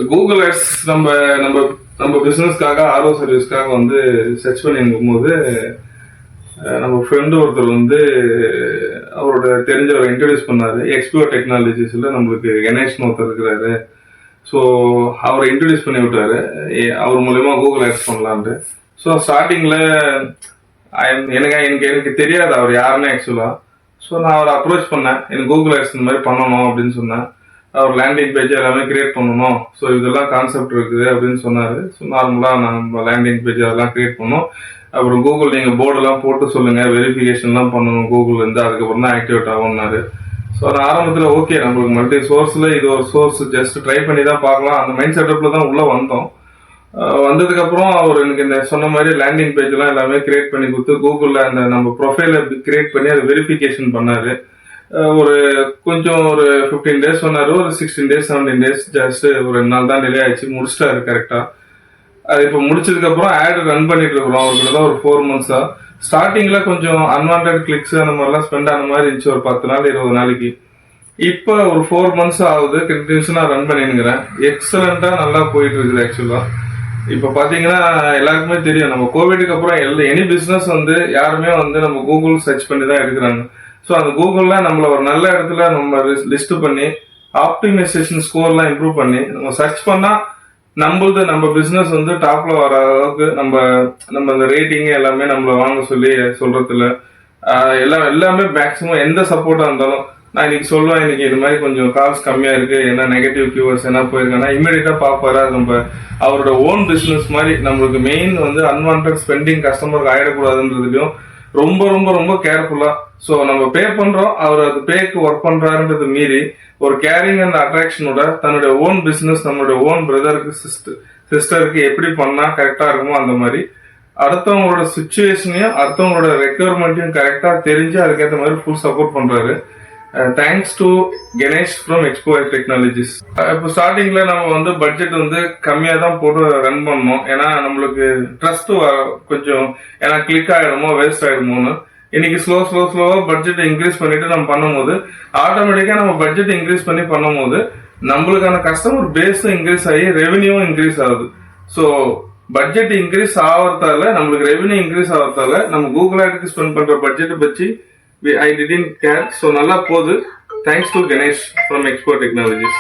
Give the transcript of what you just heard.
Google ads நம்ம நம்ம நம்ம பிசினஸ்க்காக ஆர்ஓ சர்வீஸ்க்காக வந்து சர்ச் பண்ணி இருக்கும்போது நம்ம ஃப்ரெண்டு ஒருத்தர் வந்து அவரோட தெரிஞ்சவரை இன்ட்ரடியூஸ் பண்ணாரு. எக்ஸ்பிஓ டெக்னாலஜிஸ்ல நம்மளுக்கு கணேஷ்னு ஒருத்தர் இருக்கிறாரு. ஸோ அவரை இன்ட்ரடியூஸ் பண்ணி விட்டாரு. அவர் மூலயமா கூகுள் ஆட்ஸ் பண்ணலான்ட்டு. ஸோ ஸ்டார்டிங்கில் எனக்கு தெரியாது அவர் யாருன்னு ஆக்சுவலாக. ஸோ நான் அவரை அப்ரோச் பண்ணேன். எனக்கு கூகுள் ஆட்ஸ் இந்த மாதிரி பண்ணணும் அப்படின்னு சொன்னேன். அவர் லேண்டிங் பேஜ் எல்லாமே கிரியேட் பண்ணணும். ஸோ இதெல்லாம் கான்செப்ட் இருக்குது அப்படின்னு சொன்னார். ஸோ நார்மலாக நம்ம லேண்டிங் பேஜ் அதெல்லாம் கிரியேட் பண்ணோம். அப்புறம் கூகுள் நீங்கள் போர்டெல்லாம் போட்டு சொல்லுங்கள், வெரிஃபிகேஷன்லாம் பண்ணணும் கூகுள்லேருந்து, அதுக்கப்புறம் தான் ஆக்டிவேட் ஆகும்னாரு. ஸோ நான் ஆரம்பத்தில் ஓகே நம்மளுக்கு மல்டி சோர்ஸில் இது ஒரு சோர்ஸ் ஜஸ்ட் ட்ரை பண்ணி தான் பார்க்கலாம் அந்த மைண்ட் செட்டப்பில் தான் உள்ளே வந்தோம். வந்ததுக்கப்புறம் அவர் எனக்கு இந்த சொன்ன மாதிரி லேண்டிங் பேஜ்லாம் எல்லாமே கிரியேட் பண்ணி கொடுத்து கூகுளில் அந்த நம்ம ப்ரொஃபைலை கிரியேட் பண்ணி அதை வெரிஃபிகேஷன் பண்ணார். ஒரு கொஞ்சம் ஒரு 15 days சொன்னார். ஒரு 16 days 17 days ஜஸ்ட் ஒரு 2 நாள் தான் டிலே ஆயிடுச்சு. முடிச்சிட்டாரு கரெக்டாக. அது இப்போ முடிச்சதுக்கப்புறம் ஆட் ரன் பண்ணிட்டு இருக்கிறோம். அவருக்கு தான் ஒரு 4 months. ஸ்டார்டிங்கில் கொஞ்சம் அன்வான்ட் கிளிக்ஸ் அந்த மாதிரிலாம் ஸ்பெண்ட் ஆன மாதிரி இருந்துச்சு. ஒரு 10 நாள் 20 நாளைக்கு. இப்போ ஒரு 4 months ஆகுது. கண்டினியூஸாக ரன் பண்ணினுங்கிறேன். எக்ஸலண்ட்டாக நல்லா போயிட்டு இருக்குது ஆக்சுவலாக. இப்போ பார்த்தீங்கன்னா எல்லாருக்குமே தெரியும், நம்ம கோவிடுக்கு அப்புறம் எனி பிஸ்னஸ் வந்து யாருமே வந்து நம்ம கூகுள் சர்ச் பண்ணி தான் எடுக்கிறாங்க. ஸோ அந்த கூகுளில் நம்மளை ஒரு நல்ல இடத்துல நம்ம லிஸ்ட் பண்ணி ஆப்டிமைசேஷன் ஸ்கோர்லாம் இம்ப்ரூவ் பண்ணி நம்ம சர்ச் பண்ணால் நம்ம பிஸ்னஸ் வந்து டாப்ல வர அளவுக்கு நம்ம அந்த ரேட்டிங் எல்லாமே நம்மளை வாங்க சொல்லி சொல்றதுல எல்லாமே மேக்ஸிமம் எந்த சப்போர்ட்டாக இருந்தாலும் நான் இன்னைக்கு சொல்லுவேன், இன்னைக்கு இது மாதிரி கொஞ்சம் கால்ஸ் கம்மியா இருக்கு, என்ன நெகட்டிவ் கியூவர்ஸ் என்ன போயிருக்காங்கன்னா இமீடியட்டா பாப்பாரு. அது நம்ம அவரோட ஓன் பிசினஸ் மாதிரி நம்மளுக்கு மெயின் வந்து அன்வான்ட் ஸ்பெண்டிங் கஸ்டமருக்கு ஆயிடக்கூடாதுன்றதுலையும் ரொம்ப ரொம்ப ரொம்ப கேர்ஃபுல்லா. ஸோ நம்ம பே பண்றோம், அவர் அது பேக்கு ஒர்க் பண்றாருன்றது மீறி ஒரு கேரிங் அண்ட் அட்ராக்ஷனோட தன்னுடைய ஓன் பிசினஸ் நம்மளுடைய ஓன் பிரதருக்கு சிஸ்டருக்கு எப்படி பண்ணா கரெக்டா இருக்குமோ அந்த மாதிரி அடுத்தவங்களோட சுச்சுவேஷனையும் அடுத்தவங்களோட ரெக்யர்மெண்ட்டையும் கரெக்டா தெரிஞ்சு அதுக்கேற்ற மாதிரி ஃபுல் சப்போர்ட் பண்றாரு. Thanks to Ganesh from expo technologies. இப்போ ஸ்டார்டிங்ல நம்ம வந்து பட்ஜெட் வந்து கம்மியாக தான் போட்டு ரன் பண்ணோம். ஏன்னா நம்மளுக்கு ட்ரஸ்ட் கொஞ்சம் ஏன்னா கிளிக் ஆகிடுமோ வேஸ்ட் ஆகிடுமோன்னு. இன்னைக்கு ஸ்லோவா பட்ஜெட் இன்க்ரீஸ் பண்ணிட்டு நம்ம பண்ணும்போது ஆட்டோமேட்டிக்காக நம்ம பட்ஜெட் இன்க்ரீஸ் பண்ணி பண்ணும்போது நம்மளுக்கான கஸ்டமர் பேஸும் இன்க்ரீஸ் ஆகி ரெவென்யூவும் இன்க்ரீஸ் ஆகுது. ஸோ பட்ஜெட் இன்க்ரீஸ் ஆகிறதால நம்மளுக்கு ரெவென்யூ இன்க்ரீஸ் ஆகிறதால நம்ம கூகுள் ஆட்க்கு ஸ்பெண்ட் பண்ற பட்ஜெட் பற்றி I didn't care. So, nalla podu. Thanks to Ganesh from Expo Technologies.